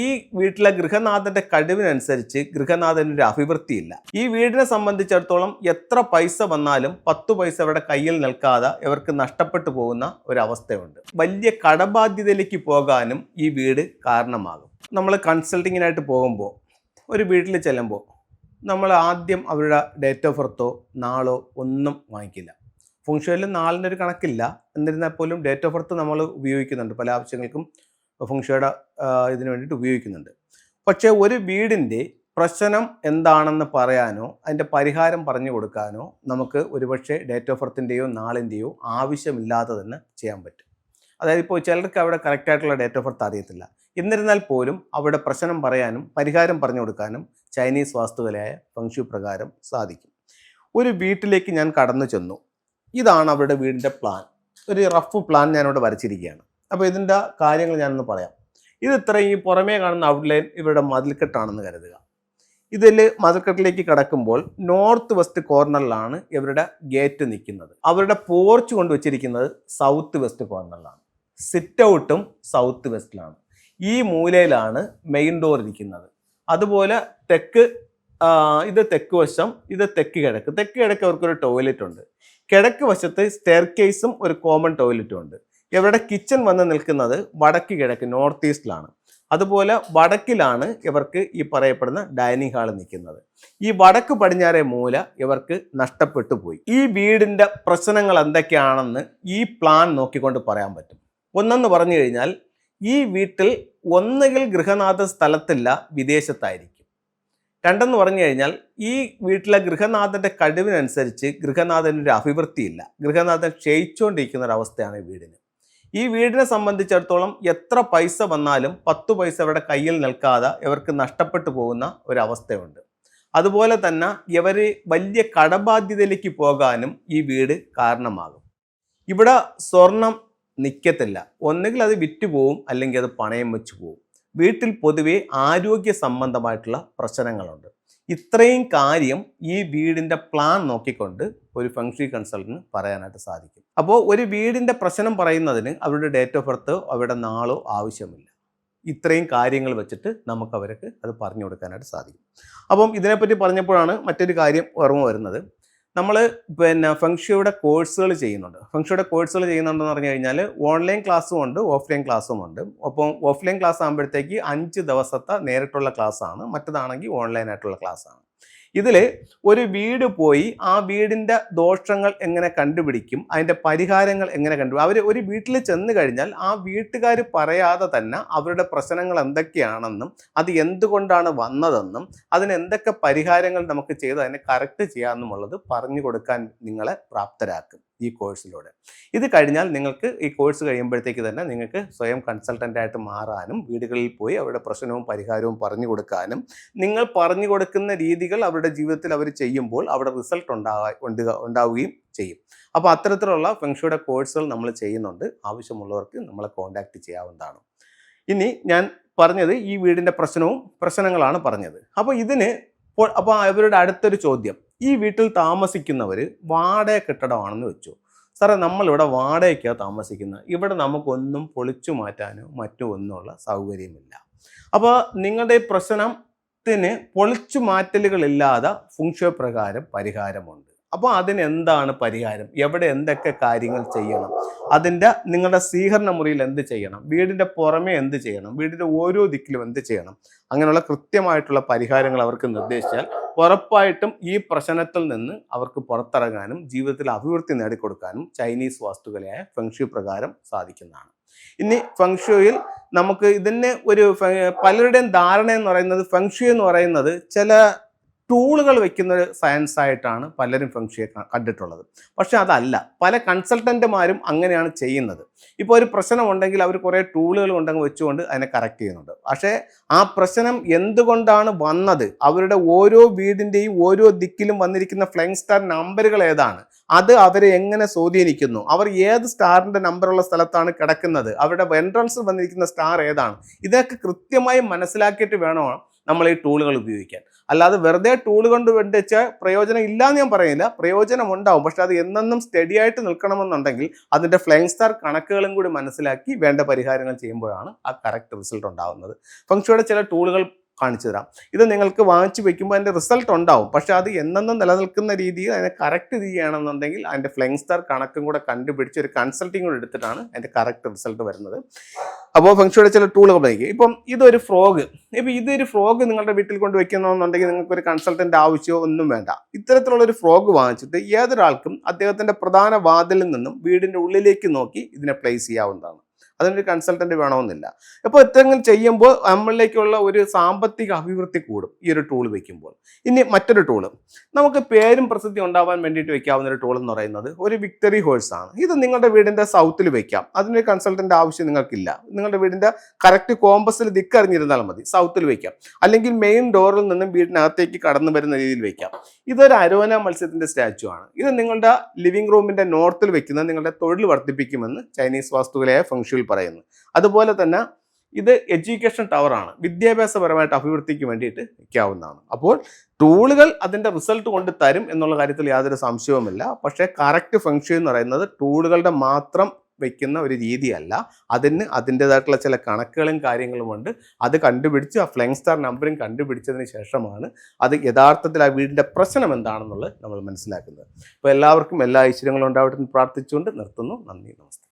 ഈ വീട്ടിലെ ഗൃഹനാഥന്റെ കഴിവിനനുസരിച്ച് ഗൃഹനാഥന് ഒരു അഭിവൃദ്ധിയില്ല. ഈ വീടിനെ സംബന്ധിച്ചിടത്തോളം എത്ര പൈസ വന്നാലും 10 പൈസ അവരുടെ കയ്യിൽ നിൽക്കാതെ ഇവർക്ക് നഷ്ടപ്പെട്ടു പോകുന്ന ഒരവസ്ഥയുണ്ട്. വലിയ കടബാധ്യതയിലേക്ക് പോകാനും ഈ വീട് കാരണമാകും. നമ്മൾ കൺസൾട്ടിങ്ങിനായിട്ട് പോകുമ്പോൾ ഒരു വീട്ടിൽ ചെല്ലുമ്പോൾ നമ്മൾ ആദ്യം അവരുടെ ഡേറ്റ് ഓഫ് ബർത്തോ നാളോ ഒന്നും വാങ്ങിക്കില്ല. ഫംഗ്ഷനിൽ നാളിൻ്റെ ഒരു കണക്കില്ല, എന്നിരുന്നാൽ പോലും ഡേറ്റ് ഓഫ് ബർത്ത് നമ്മൾ ഉപയോഗിക്കുന്നുണ്ട്, പല ആവശ്യങ്ങൾക്കും ഫംഗ്ഷയുടെ ഇതിനു വേണ്ടിയിട്ട് ഉപയോഗിക്കുന്നുണ്ട്. പക്ഷേ ഒരു വീടിൻ്റെ പ്രശ്നം എന്താണെന്ന് പറയാനോ അതിൻ്റെ പരിഹാരം പറഞ്ഞു കൊടുക്കാനോ നമുക്ക് ഒരുപക്ഷെ ഡേറ്റ് ഓഫ് ബർത്തിൻ്റെയോ നാളിൻ്റെയോ ആവശ്യമില്ലാതെ തന്നെ ചെയ്യാൻ പറ്റും. അതായത് ഇപ്പോൾ ചിലർക്ക് അവിടെ കറക്റ്റായിട്ടുള്ള ഡേറ്റ് ഓഫ് ബർത്ത് അറിയത്തില്ല, എന്നിരുന്നാൽ പോലും അവിടെ പ്രശ്നം പറയാനും പരിഹാരം പറഞ്ഞു കൊടുക്കാനും ചൈനീസ് വാസ്തുകലയായ ഫംഗ്ഷു പ്രകാരം സാധിക്കും. ഒരു വീട്ടിലേക്ക് ഞാൻ കടന്നു ചെന്നു. ഇതാണ് അവരുടെ വീടിൻ്റെ പ്ലാൻ, ഒരു റഫ് പ്ലാൻ ഞാനിവിടെ വരച്ചിരിക്കുകയാണ്. അപ്പോൾ ഇതിൻ്റെ കാര്യങ്ങൾ ഞാനൊന്ന് പറയാം. ഇത് ഇത്രയും പുറമേ കാണുന്ന ഔട്ട്ലൈൻ ഇവരുടെ മതിൽക്കെട്ടാണെന്ന് കരുതുക. ഇതിൽ മതിൽക്കെട്ടിലേക്ക് കടക്കുമ്പോൾ നോർത്ത് വെസ്റ്റ് കോർണറിലാണ് ഇവരുടെ ഗേറ്റ് നിൽക്കുന്നത്. അവരുടെ പോർച്ച് കൊണ്ടുവച്ചിരിക്കുന്നത് സൗത്ത് വെസ്റ്റ് കോർണറിലാണ്. സിറ്റ് ഔട്ടും സൗത്ത് വെസ്റ്റിലാണ്. ഈ മൂലയിലാണ് മെയിൻ ഡോർ ഇരിക്കുന്നത്. അതുപോലെ ഇത് തെക്ക് വശം, ഇത് തെക്ക് കിഴക്ക്. തെക്ക് കിഴക്ക് അവർക്കൊരു ടോയ്ലറ്റ് ഉണ്ട്. കിഴക്ക് വശത്ത് സ്റ്റെയർ കേസും ഒരു കോമൺ ടോയ്ലറ്റും ഉണ്ട്. ഇവരുടെ കിച്ചൺ വന്ന് നിൽക്കുന്നത് വടക്ക് കിഴക്ക് നോർത്ത് ഈസ്റ്റിലാണ്. അതുപോലെ വടക്കിലാണ് ഇവർക്ക് ഈ പറയപ്പെടുന്ന ഡൈനിങ് ഹാൾ നിൽക്കുന്നത്. ഈ വടക്ക് പടിഞ്ഞാറേ മൂല ഇവർക്ക് നഷ്ടപ്പെട്ടു പോയി. ഈ വീടിൻ്റെ പ്രശ്നങ്ങൾ എന്തൊക്കെയാണെന്ന് ഈ പ്ലാൻ നോക്കിക്കൊണ്ട് പറയാൻ പറ്റും. ഒന്നെന്ന് പറഞ്ഞു കഴിഞ്ഞാൽ ഈ വീട്ടിൽ ഒന്നുകിൽ ഗൃഹനാഥ സ്ഥലത്തില്ല, വിദേശത്തായിരിക്കും. രണ്ടെന്ന് പറഞ്ഞു കഴിഞ്ഞാൽ ഈ വീട്ടിലെ ഗൃഹനാഥന്റെ കഴിവിനനുസരിച്ച് ഗൃഹനാഥന് ഒരു അഭിവൃദ്ധിയില്ല. ഗൃഹനാഥൻ ക്ഷയിച്ചുകൊണ്ടിരിക്കുന്ന ഒരവസ്ഥയാണ് ഈ വീടിന്. ഈ വീടിനെ സംബന്ധിച്ചിടത്തോളം എത്ര പൈസ വന്നാലും 10 പൈസ അവരുടെ കയ്യിൽ നിൽക്കാതെ ഇവർക്ക് നഷ്ടപ്പെട്ടു പോകുന്ന ഒരവസ്ഥയുണ്ട്. അതുപോലെ തന്നെ ഇവർ വലിയ കടബാധ്യതയിലേക്ക് പോകാനും ഈ വീട് കാരണമാകും. ഇവിടെ സ്വർണം നിൽക്കത്തില്ല, ഒന്നുകിൽ അത് വിറ്റുപോകും അല്ലെങ്കിൽ അത് പണയം വെച്ച് പോകും. വീട്ടിൽ പൊതുവെ ആരോഗ്യ സംബന്ധമായിട്ടുള്ള പ്രശ്നങ്ങളുണ്ട്. ഇത്രയും കാര്യം ഈ വീടിൻ്റെ പ്ലാൻ നോക്കിക്കൊണ്ട് ഒരു ഫംഗ്ഷി കൺസൾട്ടന്റിന് പറയാനായിട്ട് സാധിക്കും. അപ്പോൾ ഒരു വീടിൻ്റെ പ്രശ്നം പറയുന്നതിന് അവരുടെ ഡേറ്റ് ഓഫ് ബർത്തോ അവരുടെ നാളോ ആവശ്യമില്ല. ഇത്രയും കാര്യങ്ങൾ വെച്ചിട്ട് നമുക്ക് അവർക്ക് അത് പറഞ്ഞു കൊടുക്കാനായിട്ട് സാധിക്കും. അപ്പം ഇതിനെപ്പറ്റി പറഞ്ഞപ്പോഴാണ് മറ്റൊരു കാര്യം ഓർമ്മ വരുന്നത്. നമ്മൾ ഫംഗ്ഷിയുടെ കോഴ്സുകൾ ചെയ്യുന്നുണ്ട്. ഫംഗ്ഷിയുടെ കോഴ്സുകൾ ചെയ്യുന്നുണ്ടെന്ന് പറഞ്ഞു കഴിഞ്ഞാൽ ഓൺലൈൻ ക്ലാസ്സും ഉണ്ട്, ഓഫ്ലൈൻ ക്ലാസ്സും ഉണ്ട്. അപ്പം ഓഫ്ലൈൻ ക്ലാസ് ആകുമ്പോഴത്തേക്ക് 5 ദിവസത്തെ നേരിട്ടുള്ള ക്ലാസ്സാണ്, മറ്റതാണെങ്കിൽ ഓൺലൈനായിട്ടുള്ള ക്ലാസ്സാണ്. ഇതിൽ ഒരു വീട് പോയി ആ വീടിൻ്റെ ദോഷങ്ങൾ എങ്ങനെ കണ്ടുപിടിക്കും, അതിൻ്റെ പരിഹാരങ്ങൾ എങ്ങനെ കണ്ടുപിടിക്കും. അവർ ഒരു വീട്ടിൽ ചെന്ന് കഴിഞ്ഞാൽ ആ വീട്ടുകാർ പറയാതെ തന്നെ അവരുടെ പ്രശ്നങ്ങൾ എന്തൊക്കെയാണെന്നും അത് എന്തുകൊണ്ടാണ് വന്നതെന്നും അതിന് എന്തൊക്കെ പരിഹാരങ്ങൾ നമുക്ക് ചെയ്ത് അതിനെ കറക്റ്റ് ചെയ്യാമെന്നുമുള്ളത് പറഞ്ഞു കൊടുക്കാൻ നിങ്ങളെ പ്രാപ്തരാക്കും ഈ കോഴ്സിലൂടെ. ഇത് കഴിഞ്ഞാൽ നിങ്ങൾക്ക് ഈ കോഴ്സ് കഴിയുമ്പോഴത്തേക്ക് തന്നെ നിങ്ങൾക്ക് സ്വയം കൺസൾട്ടൻ്റായിട്ട് മാറാനും വീടുകളിൽ പോയി അവരുടെ പ്രശ്നവും പരിഹാരവും പറഞ്ഞു കൊടുക്കാനും, നിങ്ങൾ പറഞ്ഞു കൊടുക്കുന്ന രീതികൾ അവരുടെ ജീവിതത്തിൽ അവർ ചെയ്യുമ്പോൾ അവിടെ റിസൾട്ട് ഉണ്ടാവുകയും ചെയ്യും. അപ്പോൾ അത്തരത്തിലുള്ള ഫെങ്ഷുയുടെ കോഴ്സുകൾ നമ്മൾ ചെയ്യുന്നുണ്ട്. ആവശ്യമുള്ളവർക്ക് നമ്മളെ കോൺടാക്റ്റ് ചെയ്യാവുന്നതാണ്. ഇനി ഞാൻ പറഞ്ഞത് ഈ വീടിൻ്റെ പ്രശ്നങ്ങളാണ് പറഞ്ഞത്. അപ്പോൾ അവരുടെ അടുത്തൊരു ചോദ്യം, ഈ വീട്ടിൽ താമസിക്കുന്നവർ വാടക കെട്ടിടമാണെന്ന് വെച്ചു. സാറേ, നമ്മളിവിടെ വാടകയ്ക്കാണ് താമസിക്കുന്നത്, ഇവിടെ നമുക്കൊന്നും പൊളിച്ചു മാറ്റാനോ മറ്റോ ഒന്നുമുള്ള സൗകര്യമില്ല. അപ്പോൾ നിങ്ങളുടെ പ്രശ്നത്തിന് പൊളിച്ചു മാറ്റലുകളില്ലാതെ ഫംഗ്ഷു പ്രകാരം പരിഹാരമുണ്ട്. അപ്പോൾ അതിനെന്താണ് പരിഹാരം, എവിടെ എന്തൊക്കെ കാര്യങ്ങൾ ചെയ്യണം, നിങ്ങളുടെ സ്വീകരണ മുറിയിൽ എന്ത് ചെയ്യണം, വീടിൻ്റെ പുറമെ എന്ത് ചെയ്യണം, വീടിൻ്റെ ഓരോ ദിക്കിലും എന്ത് ചെയ്യണം, അങ്ങനെയുള്ള കൃത്യമായിട്ടുള്ള പരിഹാരങ്ങൾ അവർക്ക് നിർദ്ദേശിച്ചാൽ ഉറപ്പായിട്ടും ഈ പ്രശ്നത്തിൽ നിന്ന് അവർക്ക് പുറത്തിറങ്ങാനും ജീവിതത്തിൽ അഭിവൃദ്ധി നേടിക്കൊടുക്കാനും ചൈനീസ് വാസ്തുകലയായ ഫെങ്ഷു പ്രകാരം സാധിക്കുന്നതാണ്. ഇനി ഫെങ്ഷുയിൽ നമുക്ക് പലരുടെയും ധാരണ എന്ന് പറയുന്നത് ഫെങ്ഷു എന്ന് പറയുന്നത് ചില ടൂളുകൾ വെക്കുന്ന ഒരു സയൻസ് ആയിട്ടാണ് പലരും ഫെങ്ഷുയെ കണ്ടിട്ടുള്ളത്. പക്ഷെ അതല്ല, പല കൺസൾട്ടന്റുമാരും അങ്ങനെയാണ് ചെയ്യുന്നത്. ഇപ്പോൾ ഒരു പ്രശ്നം ഉണ്ടെങ്കിൽ അവർ കുറേ ടൂളുകൾ ഉണ്ടെങ്കിൽ വെച്ചുകൊണ്ട് അതിനെ കറക്റ്റ് ചെയ്യുന്നുണ്ട്. പക്ഷേ ആ പ്രശ്നം എന്തുകൊണ്ടാണ് വന്നത്, അവരുടെ ഓരോ വീടിൻ്റെയും ഓരോ ദിക്കിലും വന്നിരിക്കുന്ന ഫ്ലൈങ് സ്റ്റാർ നമ്പറുകൾ ഏതാണ്, അത് അവരെ എങ്ങനെ സ്വാധീനിക്കുന്നു, അവർ ഏത് സ്റ്റാറിൻ്റെ നമ്പറുള്ള സ്ഥലത്താണ് കിടക്കുന്നത്, അവരുടെ എൻട്രൻസ് വന്നിരിക്കുന്ന സ്റ്റാർ ഏതാണ്, ഇതൊക്കെ കൃത്യമായി മനസ്സിലാക്കിയിട്ട് വേണം നമ്മൾ ഈ ടൂളുകൾ ഉപയോഗിക്കാൻ. അല്ലാതെ വെറുതെ ടൂൾ കൊണ്ട് വെച്ച് പ്രയോജനം ഇല്ലാന്ന് ഞാൻ പറയുന്നില്ല, പ്രയോജനം ഉണ്ടാവും. പക്ഷെ അത് എന്നെന്നും സ്റ്റഡി ആയിട്ട് നിൽക്കണമെന്നുണ്ടെങ്കിൽ അതിൻ്റെ ഫ്ലൈയിങ് സ്റ്റാർ കണക്കുകളും കൂടി മനസ്സിലാക്കി വേണ്ട പരിഹാരങ്ങൾ ചെയ്യുമ്പോഴാണ് ആ കറക്റ്റ് റിസൾട്ട് ഉണ്ടാകുന്നത്. ഫെങ്ഷുയുടെ ചില ടൂളുകൾ കാണിച്ചു തരാം. ഇത് നിങ്ങൾക്ക് വാങ്ങിച്ചു വെക്കുമ്പോൾ അതിൻ്റെ റിസൾട്ട് ഉണ്ടാവും. പക്ഷെ അത് എന്നെന്നും നിലനിൽക്കുന്ന രീതിയിൽ അതിനെ കറക്റ്റ് ചെയ്യുകയാണെന്നുണ്ടെങ്കിൽ അതിൻ്റെ ഫ്ലൈയിങ് സ്റ്റാർ കണക്കും കൂടെ കണ്ടുപിടിച്ച് ഒരു കൺസൾട്ടിങ് കൂടെ എടുത്തിട്ടാണ് അതിൻ്റെ കറക്റ്റ് റിസൾട്ട് വരുന്നത്. അപ്പോൾ ഫെങ്ഷുയുടെ ചില ടൂളുകൾ ഉപയോഗിക്കും. ഇപ്പം ഇതൊരു ഫ്രോഗ്, ഇതൊരു ഫ്രോഗ് നിങ്ങളുടെ വീട്ടിൽ കൊണ്ട് വെക്കണമെന്നുണ്ടെങ്കിൽ നിങ്ങൾക്ക് ഒരു കൺസൾട്ടൻ്റ് ആവശ്യമോ ഒന്നും വേണ്ട. ഇത്തരത്തിലുള്ളൊരു ഫ്രോഗ് വാങ്ങിച്ചിട്ട് ഏതൊരാൾക്കും അദ്ദേഹത്തിൻ്റെ പ്രധാന വാതിലിൽ നിന്നും വീടിൻ്റെ ഉള്ളിലേക്ക് നോക്കി ഇതിനെ പ്ലേസ് ചെയ്യാവുന്നതാണ്. അതിനൊരു കൺസൾട്ടന്റ് വേണമെന്നില്ല. അപ്പോൾ ഇത്തരങ്ങൾ ചെയ്യുമ്പോൾ നമ്മളിലേക്കുള്ള ഒരു സാമ്പത്തിക അഭിവൃദ്ധി കൂടും ഈ ഒരു ടൂൾ വെക്കുമ്പോൾ. ഇനി മറ്റൊരു ടൂള്, നമുക്ക് പേരും പ്രസിദ്ധി ഉണ്ടാവാൻ വേണ്ടിയിട്ട് വെക്കാവുന്ന ഒരു ടൂൾ എന്ന് പറയുന്നത് ഒരു വിക്ടറി ഹോഴ്സ് ആണ്. ഇത് നിങ്ങളുടെ വീടിന്റെ സൗത്തിൽ വെക്കാം. അതിനൊരു കൺസൾട്ടന്റ് ആവശ്യം നിങ്ങൾക്കില്ല. നിങ്ങളുടെ വീടിന്റെ കറക്റ്റ് കോമ്പസിൽ ദിക്കറിഞ്ഞിരുന്നാൽ മതി. സൗത്തിൽ വെക്കാം, അല്ലെങ്കിൽ മെയിൻ ഡോറിൽ നിന്നും വീടിനകത്തേക്ക് കടന്നു വരുന്ന രീതിയിൽ വെക്കാം. ഇതൊരു അരോന മത്സ്യത്തിന്റെ സ്റ്റാച്ചു ആണ്. ഇത് നിങ്ങളുടെ ലിവിംഗ് റൂമിന്റെ നോർത്തിൽ വെക്കുന്നത് നിങ്ങളുടെ തൊഴിൽ വർദ്ധിപ്പിക്കുമെന്ന് ചൈനീസ് വാസ്തുവിലെ ഫെങ്ഷുയിൽ പറയുന്നു. അതുപോലെ തന്നെ ഇത് എഡ്യൂക്കേഷൻ ടവറാണ്, വിദ്യാഭ്യാസപരമായിട്ട് അഭിവൃദ്ധിക്ക് വേണ്ടിയിട്ട് വയ്ക്കാവുന്നതാണ്. അപ്പോൾ ടൂളുകൾ അതിൻ്റെ റിസൾട്ട് കൊണ്ട് തരും എന്നുള്ള കാര്യത്തിൽ യാതൊരു സംശയവുമില്ല. പക്ഷേ കറക്റ്റ് ഫെങ്ഷു എന്ന് പറയുന്നത് ടൂളുകളുടെ മാത്രം വയ്ക്കുന്ന ഒരു രീതിയല്ല. അതിന് അതിൻ്റെതായിട്ടുള്ള ചില കണക്കുകളും കാര്യങ്ങളുമുണ്ട്. അത് കണ്ടുപിടിച്ച് ആ ഫ്ലൈയിങ് സ്റ്റാർ നമ്പറിങ് കണ്ടുപിടിച്ചതിന് ശേഷമാണ് അത് യഥാർത്ഥത്തിൽ ആ വീടിൻ്റെ പ്രശ്നം എന്താണെന്നുള്ളത് നമ്മൾ മനസ്സിലാക്കുന്നത്. അപ്പോൾ എല്ലാവർക്കും എല്ലാ ഐശ്വര്യങ്ങളും ഉണ്ടാവട്ടെ എന്ന് പ്രാർത്ഥിച്ചുകൊണ്ട് നിർത്തുന്നു. നന്ദി, നമസ്കാരം.